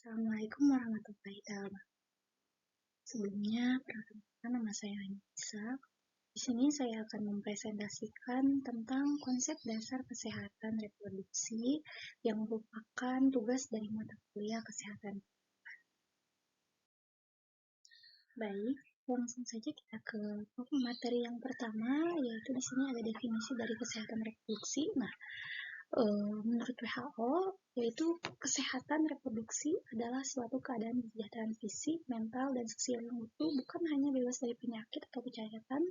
Assalamualaikum warahmatullahi wabarakatuh. Sebelumnya, perkenalkan nama saya Anissa. Di sini saya akan mempresentasikan tentang konsep dasar kesehatan reproduksi yang merupakan tugas dari mata kuliah kesehatan. Baik, langsung saja kita ke materi yang pertama, yaitu di sini ada definisi dari kesehatan reproduksi. Nah, menurut WHO, yaitu kesehatan reproduksi adalah suatu keadaan kesejahteraan fisik, mental, dan sosial yang utuh, bukan hanya bebas dari penyakit atau kecacatan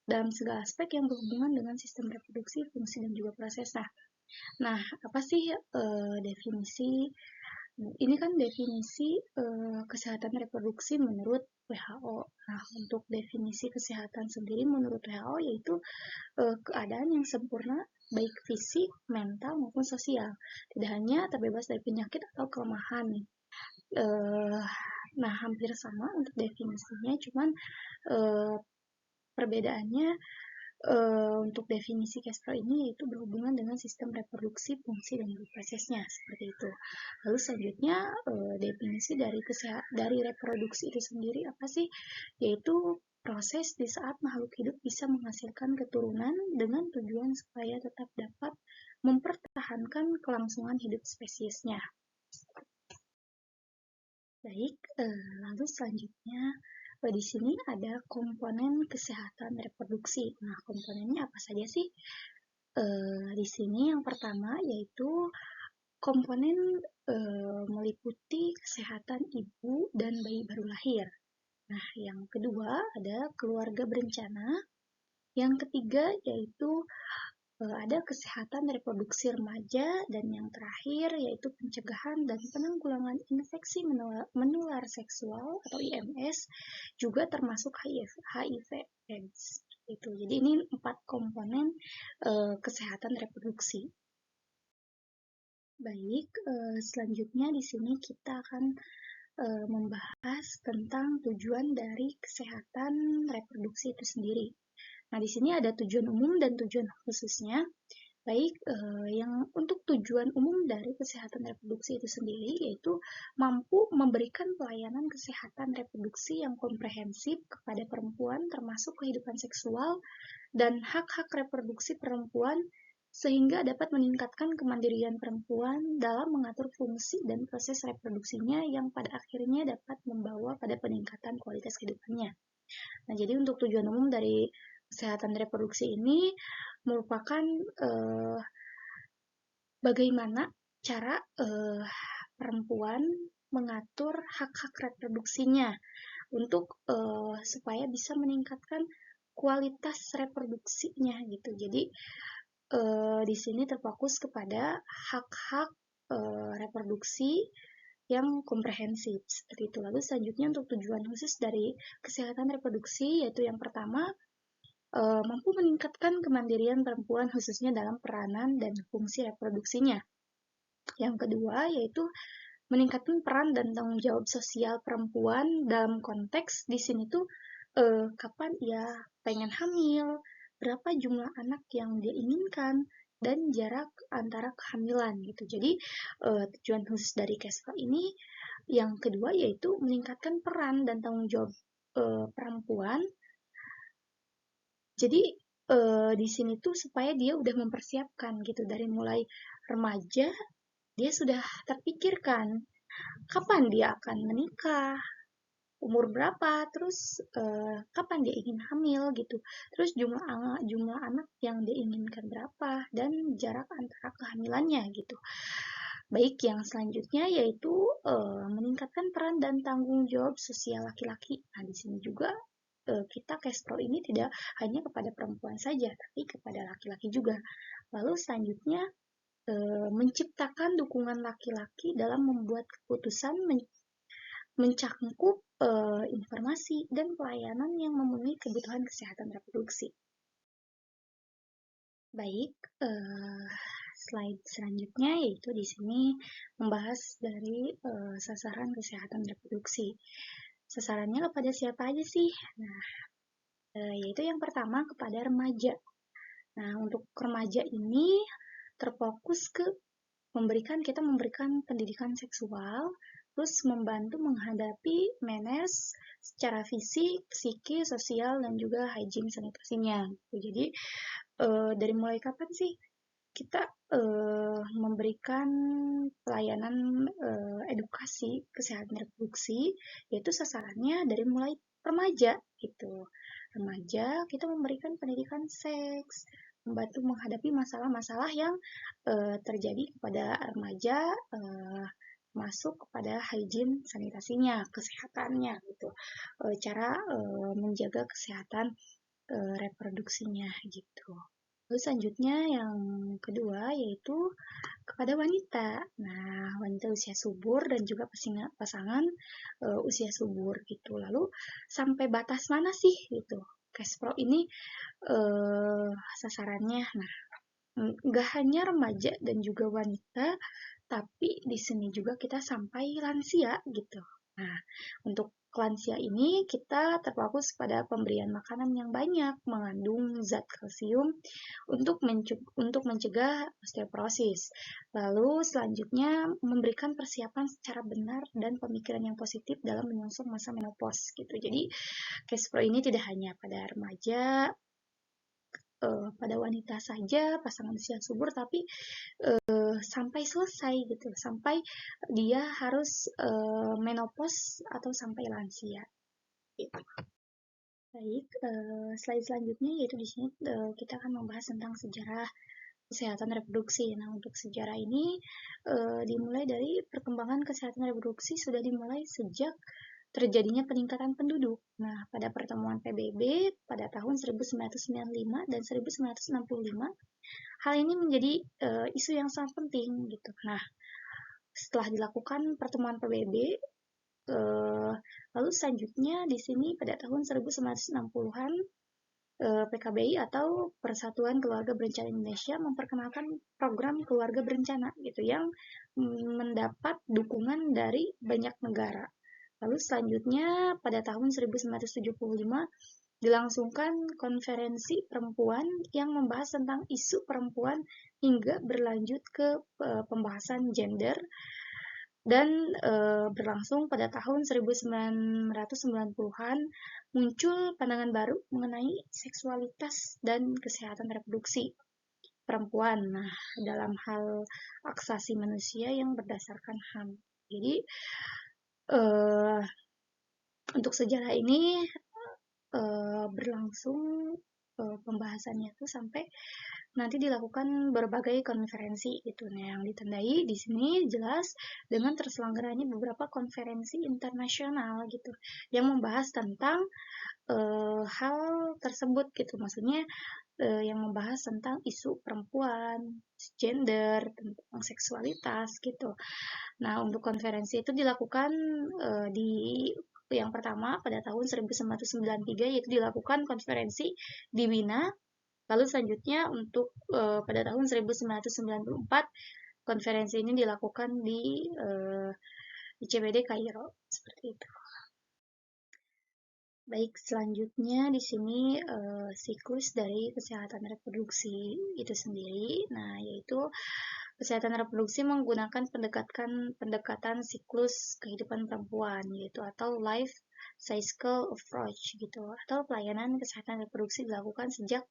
dalam segala aspek yang berhubungan dengan sistem reproduksi, fungsi, dan juga proses. Nah, apa sih definisi? Ini kan definisi kesehatan reproduksi menurut WHO. Nah, untuk definisi kesehatan sendiri menurut WHO yaitu keadaan yang sempurna baik fisik, mental maupun sosial, tidak hanya terbebas dari penyakit atau kelemahan. Nah, hampir sama untuk definisinya, cuman perbedaannya untuk definisi Castro ini yaitu berhubungan dengan sistem reproduksi, fungsi, dan prosesnya, seperti itu. Lalu selanjutnya definisi dari reproduksi itu sendiri apa sih? Yaitu proses di saat makhluk hidup bisa menghasilkan keturunan dengan tujuan supaya tetap dapat mempertahankan kelangsungan hidup spesiesnya. Baik, lalu selanjutnya di sini ada komponen kesehatan reproduksi. Nah, komponennya apa saja sih? Di sini yang pertama yaitu komponen meliputi kesehatan ibu dan bayi baru lahir. Nah, yang kedua ada keluarga berencana. Yang ketiga yaitu ada kesehatan reproduksi remaja, dan yang terakhir yaitu pencegahan dan penanggulangan infeksi menular seksual atau IMS, juga termasuk HIV/AIDS. Itu. Jadi ini 4 komponen kesehatan reproduksi. Baik, selanjutnya di sini kita akan membahas tentang tujuan dari kesehatan reproduksi itu sendiri. Nah, di sini ada tujuan umum dan tujuan khususnya. Baik, yang untuk tujuan umum dari kesehatan reproduksi itu sendiri yaitu mampu memberikan pelayanan kesehatan reproduksi yang komprehensif kepada perempuan termasuk kehidupan seksual dan hak-hak reproduksi perempuan sehingga dapat meningkatkan kemandirian perempuan dalam mengatur fungsi dan proses reproduksinya yang pada akhirnya dapat membawa pada peningkatan kualitas kehidupannya. Nah, jadi untuk tujuan umum dari kesehatan reproduksi ini merupakan bagaimana cara perempuan mengatur hak-hak reproduksinya untuk supaya bisa meningkatkan kualitas reproduksinya gitu. Jadi di sini terfokus kepada hak-hak reproduksi yang komprehensif seperti itu. Lalu selanjutnya untuk tujuan khusus dari kesehatan reproduksi yaitu yang pertama mampu meningkatkan kemandirian perempuan khususnya dalam peranan dan fungsi reproduksinya. Yang kedua yaitu meningkatkan peran dan tanggung jawab sosial perempuan dalam konteks di sini tuh kapan ia pengen hamil, berapa jumlah anak yang dia inginkan, dan jarak antara kehamilan gitu. Jadi tujuan khusus dari Castro ini yang kedua yaitu meningkatkan peran dan tanggung jawab perempuan. Jadi di sini tuh supaya dia udah mempersiapkan gitu dari mulai remaja dia sudah terpikirkan kapan dia akan menikah, umur berapa, terus kapan dia ingin hamil gitu, terus jumlah anak yang dia inginkan berapa, dan jarak antara kehamilannya gitu. Baik, yang selanjutnya yaitu meningkatkan peran dan tanggung jawab sosial laki-laki. Nah, di sini juga kita Castro ini tidak hanya kepada perempuan saja, tapi kepada laki-laki juga. Lalu selanjutnya menciptakan dukungan laki-laki dalam membuat keputusan mencangkup informasi dan pelayanan yang memenuhi kebutuhan kesehatan reproduksi. Baik, slide selanjutnya yaitu di sini membahas dari sasaran kesehatan reproduksi. Sasarannya kepada siapa aja sih? Nah, yaitu yang pertama kepada remaja. Nah, untuk remaja ini terfokus ke kita memberikan pendidikan seksual terus membantu menghadapi manage secara fisik, psikis, sosial, dan juga hygiene sanitasinya. Jadi dari mulai kapan sih kita memberikan pelayanan edukasi kesehatan reproduksi, yaitu sasarannya dari mulai remaja gitu. Remaja kita memberikan pendidikan seks, membantu menghadapi masalah-masalah yang terjadi kepada remaja, masuk kepada hygiene sanitasinya, kesehatannya gitu, cara menjaga kesehatan reproduksinya gitu. Terus selanjutnya yang kedua yaitu kepada wanita. Nah, wanita usia subur dan juga pasangan usia subur gitu. Lalu sampai batas mana sih gitu? Cashpro ini sasarannya. Nah, nggak hanya remaja dan juga wanita, tapi di sini juga kita sampai lansia gitu. Nah, untuk lansia ini kita terfokus pada pemberian makanan yang banyak mengandung zat kalsium untuk mencegah osteoporosis. Lalu selanjutnya memberikan persiapan secara benar dan pemikiran yang positif dalam menyongsong masa menopause gitu. Jadi Cashpro ini tidak hanya pada remaja, pada wanita saja, pasangan usia subur, tapi sampai selesai gitu, sampai dia harus menopause atau sampai lansia. Gitu. Baik, slide selanjutnya yaitu di sini kita akan membahas tentang sejarah kesehatan reproduksi. Nah, untuk sejarah ini dimulai dari perkembangan kesehatan reproduksi sudah dimulai sejak terjadinya peningkatan penduduk. Nah, pada pertemuan PBB pada tahun 1995 dan 1965, hal ini menjadi isu yang sangat penting gitu. Nah, setelah dilakukan pertemuan PBB, lalu selanjutnya di sini pada tahun 1960-an PKBI atau Persatuan Keluarga Berencana Indonesia memperkenalkan program keluarga berencana gitu yang mendapat dukungan dari banyak negara. Lalu selanjutnya pada tahun 1975 dilangsungkan konferensi perempuan yang membahas tentang isu perempuan hingga berlanjut ke pembahasan gender dan berlangsung pada tahun 1990-an muncul pandangan baru mengenai seksualitas dan kesehatan reproduksi perempuan. Nah, dalam hal aksasi manusia yang berdasarkan HAM. Jadi untuk sejarah ini berlangsung pembahasannya tuh sampai nanti dilakukan berbagai konferensi gitu. Nah, yang ditandai di sini jelas dengan terselenggaranya beberapa konferensi internasional gitu yang membahas tentang hal tersebut gitu. Maksudnya yang membahas tentang isu perempuan, gender, tentang seksualitas gitu. Nah, untuk konferensi itu dilakukan di yang pertama pada tahun 1993 yaitu dilakukan konferensi di Wina. Lalu selanjutnya untuk pada tahun 1994 konferensi ini dilakukan di ICBD Kairo seperti itu. Baik, selanjutnya di sini siklus dari kesehatan reproduksi itu sendiri. Nah, yaitu kesehatan reproduksi menggunakan pendekatan siklus kehidupan perempuan yaitu atau life cycle approach gitu. Atau pelayanan kesehatan reproduksi dilakukan sejak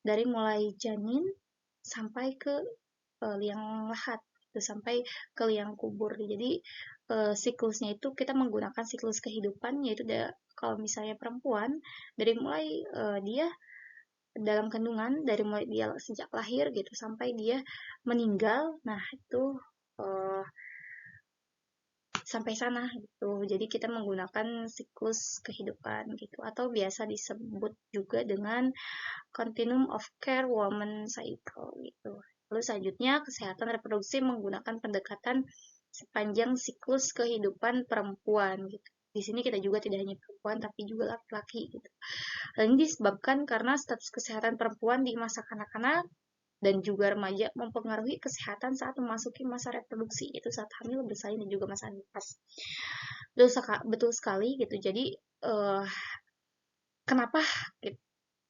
dari mulai janin sampai ke liang lahat gitu, sampai ke liang kubur. Jadi siklusnya itu kita menggunakan siklus kehidupan yaitu kalau misalnya perempuan dari mulai dia dalam kandungan, dari mulai dia sejak lahir gitu sampai dia meninggal. Nah, itu sampai sana gitu. Jadi kita menggunakan siklus kehidupan gitu atau biasa disebut juga dengan continuum of care woman cycle gitu. Lalu selanjutnya kesehatan reproduksi menggunakan pendekatan sepanjang siklus kehidupan perempuan gitu. Di sini kita juga tidak hanya perempuan tapi juga laki-laki gitu. Dan ini disebabkan karena status kesehatan perempuan di masa kanak-kanak dan juga remaja mempengaruhi kesehatan saat memasuki masa reproduksi, itu saat hamil, bersalin, dan juga masa nifas. Betul sekali gitu. Jadi kenapa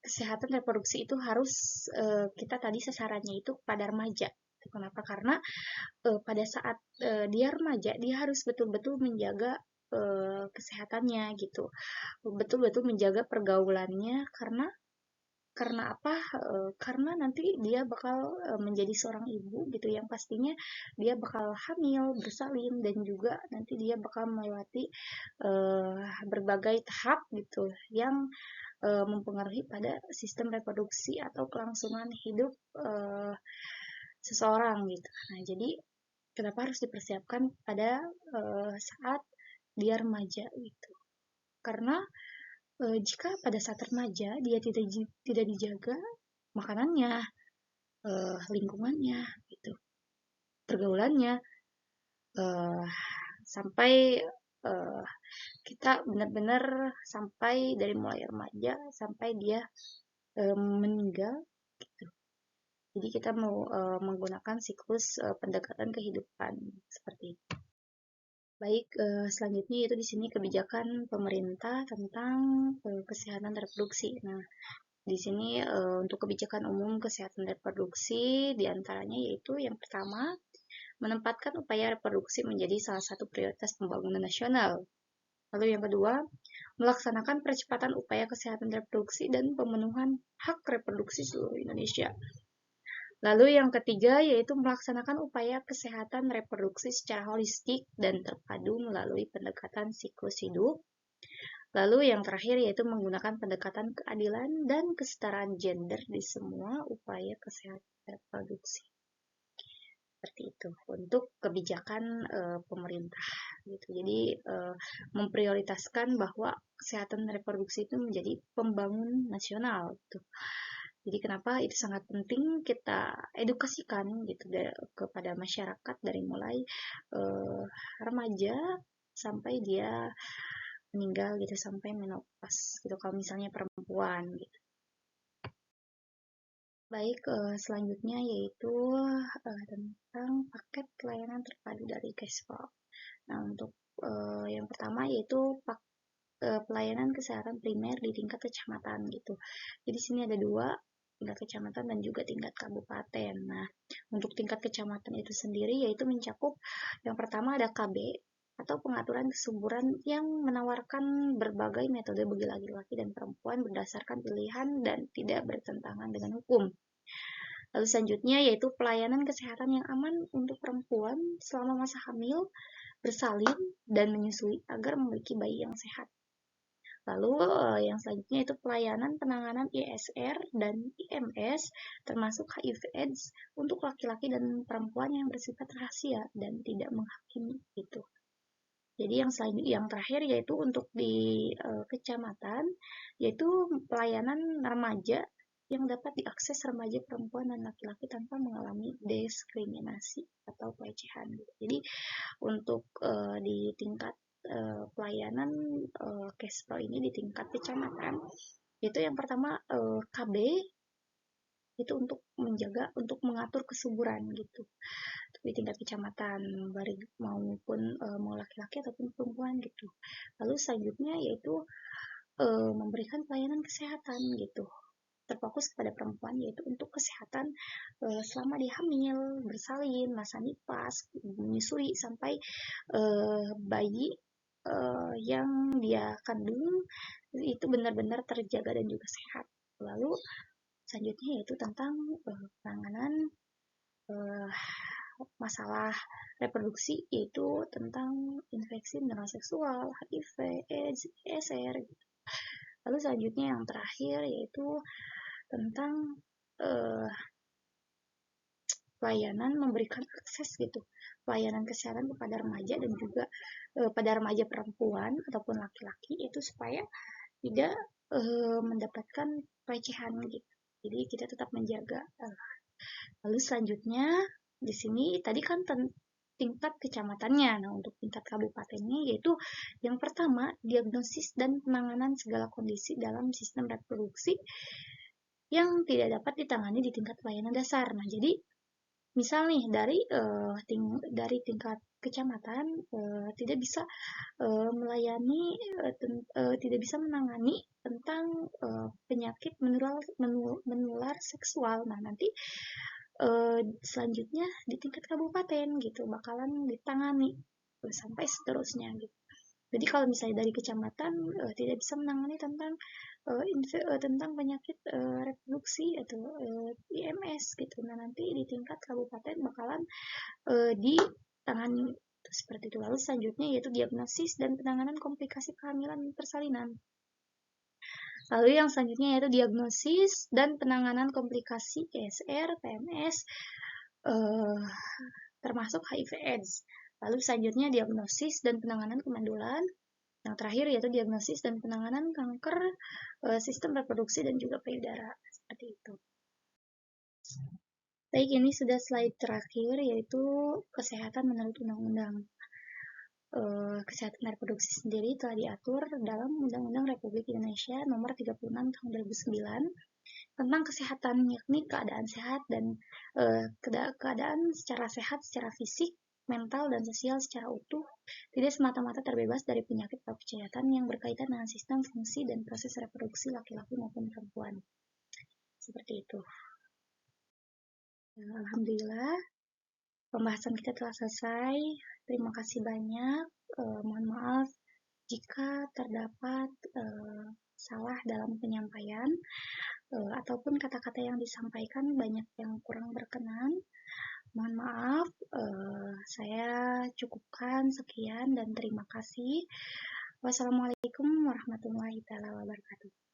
kesehatan reproduksi itu harus kita tadi sasarannya itu pada remaja. Gitu. Kenapa? Karena pada saat dia remaja, dia harus betul-betul menjaga kesehatannya gitu, betul-betul menjaga pergaulannya karena apa? Karena nanti dia bakal menjadi seorang ibu gitu yang pastinya dia bakal hamil, bersalin dan juga nanti dia bakal melewati berbagai tahap gitu yang mempengaruhi pada sistem reproduksi atau kelangsungan hidup seseorang gitu. Nah, jadi kenapa harus dipersiapkan pada saat dia remaja gitu? Karena jika pada saat remaja dia tidak dijaga makanannya, lingkungannya, gitu, pergaulannya, eh, sampai eh, kita benar-benar sampai dari mulai remaja sampai dia meninggal, gitu. Jadi kita mau menggunakan siklus pendekatan kehidupan seperti itu. Baik, selanjutnya itu di sini kebijakan pemerintah tentang kesehatan reproduksi. Nah, di sini untuk kebijakan umum kesehatan reproduksi diantaranya yaitu yang pertama, menempatkan upaya reproduksi menjadi salah satu prioritas pembangunan nasional. Lalu yang kedua, melaksanakan percepatan upaya kesehatan reproduksi dan pemenuhan hak reproduksi seluruh Indonesia. Lalu yang ketiga yaitu melaksanakan upaya kesehatan reproduksi secara holistik dan terpadu melalui pendekatan siklus hidup. Lalu yang terakhir yaitu menggunakan pendekatan keadilan dan kesetaraan gender di semua upaya kesehatan reproduksi. Seperti itu untuk kebijakan pemerintah gitu. Jadi memprioritaskan bahwa kesehatan reproduksi itu menjadi pembangun nasional gitu. Jadi kenapa itu sangat penting kita edukasikan gitu kepada masyarakat dari mulai remaja sampai dia meninggal gitu, sampai menopause gitu kalau misalnya perempuan gitu. Baik, selanjutnya yaitu tentang paket layanan terpadu dari Cashflow. Nah, untuk yang pertama yaitu pelayanan kesehatan primer di tingkat kecamatan gitu. Jadi sini ada dua, tingkat kecamatan dan juga tingkat kabupaten. Nah, untuk tingkat kecamatan itu sendiri yaitu mencakup yang pertama ada KB atau pengaturan kesuburan yang menawarkan berbagai metode bagi laki-laki dan perempuan berdasarkan pilihan dan tidak bertentangan dengan hukum. Lalu selanjutnya yaitu pelayanan kesehatan yang aman untuk perempuan selama masa hamil, bersalin, dan menyusui agar memiliki bayi yang sehat. Lalu yang selanjutnya itu pelayanan penanganan ISR dan IMS termasuk HIV/AIDS untuk laki-laki dan perempuan yang bersifat rahasia dan tidak menghakimi itu. Jadi yang terakhir yaitu untuk di kecamatan yaitu pelayanan remaja yang dapat diakses remaja perempuan dan laki-laki tanpa mengalami diskriminasi atau pelecehan. Jadi untuk di tingkat pelayanan Cashflow ini di tingkat kecamatan itu yang pertama KB itu untuk menjaga, untuk mengatur kesuburan gitu di tingkat kecamatan baik maupun mau laki-laki ataupun perempuan gitu. Lalu selanjutnya yaitu memberikan pelayanan kesehatan gitu terfokus kepada perempuan yaitu untuk kesehatan selama dia hamil, bersalin, masa nifas, menyusui sampai bayi yang dia kandung itu benar-benar terjaga dan juga sehat. Lalu selanjutnya yaitu tentang penanganan masalah reproduksi yaitu tentang infeksi mineral seksual, HIV, AIDS, ESR gitu. Lalu selanjutnya yang terakhir yaitu tentang pelayanan memberikan akses gitu, pelayanan kesehatan kepada remaja dan juga pada remaja perempuan ataupun laki-laki itu supaya tidak mendapatkan pelecehan gitu. Jadi kita tetap menjaga. Lalu selanjutnya di sini tadi kan tingkat kecamatannya. Nah, untuk tingkat kabupatennya yaitu yang pertama diagnosis dan penanganan segala kondisi dalam sistem reproduksi yang tidak dapat ditangani di tingkat pelayanan dasar. Nah, jadi misal nih dari tingkat kecamatan tidak bisa melayani tidak bisa menangani tentang penyakit menular seksual. Nah, nanti selanjutnya di tingkat kabupaten gitu bakalan ditangani sampai seterusnya gitu. Jadi kalau misalnya dari kecamatan tidak bisa menangani tentang tentang penyakit reproduksi atau IMS gitu. Nah nanti di tingkat kabupaten bakalan ditangani seperti itu. Lalu selanjutnya yaitu diagnosis dan penanganan komplikasi kehamilan dan persalinan. Lalu yang selanjutnya yaitu diagnosis dan penanganan komplikasi ESR, PMS, termasuk HIV/AIDS. Lalu selanjutnya diagnosis dan penanganan kemandulan. Yang terakhir yaitu diagnosis dan penanganan kanker sistem reproduksi dan juga payudara. Seperti itu. Baik, ini sudah slide terakhir yaitu kesehatan menurut undang-undang. Kesehatan reproduksi sendiri telah diatur dalam Undang-Undang Republik Indonesia Nomor 36 Tahun 2009 tentang kesehatan, yakni keadaan sehat dan keadaan secara sehat secara fisik, mental, dan sosial secara utuh, tidak semata-mata terbebas dari penyakit atau kejahatan yang berkaitan dengan sistem, fungsi, dan proses reproduksi laki-laki maupun perempuan. Seperti itu. Alhamdulillah, pembahasan kita telah selesai. Terima kasih banyak. Mohon maaf jika terdapat salah dalam penyampaian ataupun kata-kata yang disampaikan banyak yang kurang berkenan. Mohon maaf, saya cukupkan sekian dan terima kasih. Wassalamualaikum warahmatullahi wabarakatuh.